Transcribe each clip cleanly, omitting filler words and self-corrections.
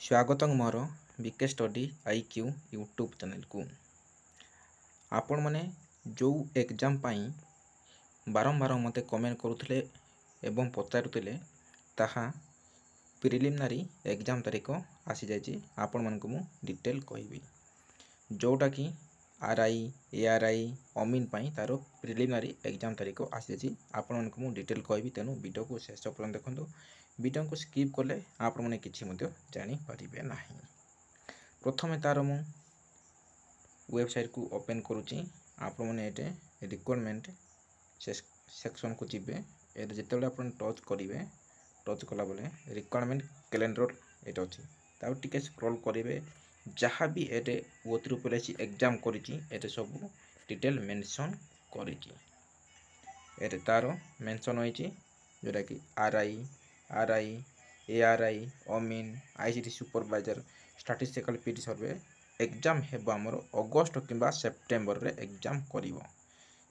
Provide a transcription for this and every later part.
स्वागतम मोर BK study IQ YouTube channel को। आपण मैंने जो एग्जाम पाई बारंबार मते कमेंट करुले एवं पचारुले ताहा प्रिलिमिनारी एग्जाम तारीख आसी जाइए। आपण मानक मु डिटेल कहबी जोटा कि RI ARI अमीन पाई तार प्रिलिमिनारी एग्जाम तारीख आसी जाइए। आपण मानक मु डिटेल कहबी, तेणु वीडियो को शेष पर्यंत देखो। वीडियो को स्किप कले आपण मैंने किसी जानी पारिबे नाही। प्रथमे तार मु वेबसाइट को ओपन करुच्ची। आपण मैंने ये रिक्वायरमेंट सेक्शन को जीवे। ये जिते आप टच करेंगे, टच कला बेले रिक्वायरमेंट कैलेंडर ये अच्छी टे स्क्रॉल करेंगे। जहाँ भी ये ओथ्रू पॉलिसी एग्जाम कर सब डिटेल मेंशन कर तार मेंशन होती जोटा कि RI ARI अमीन ICT सुपरवाइजर स्टैटिस्टिकल पीडी सर्वे एग्जाम हेबो हमर अगस्त किंबा सेप्टेम्बर रे एग्जाम करिवो।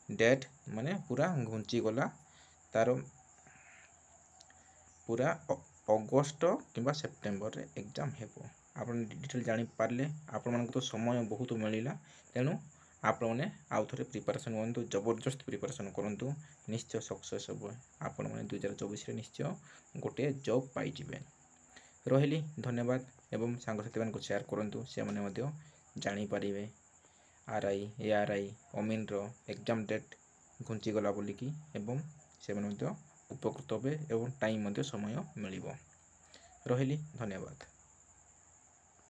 डेट माने पूरा घुंची गला, तार पूरा अगस्त किंबा सेप्टेम्बर रे एग्जाम हेबो। आपण डिटेल जानि पारले आपण मन तो समय बहुत मिलिला, तेणु आपण मैंने आउ थे प्रिपरेशन करंतु, जबरदस्त प्रिपरेशन करंतु, निश्चय सक्सेस हे। आपण मैंने 2024 रे निश्चय गोटे जॉब पाइजिबे। रहिली धन्यवाद एवं सांगसाथी मान को शेयर करंतु, से माने मध्य जानि पारिबे RI ARI अमीन रो एग्जाम डेट घुंची गला बोलिकी एवं से माने मध्य उपकृत हे एवं टाइम मध्य समय मिलिबो। रहिली धन्यवाद।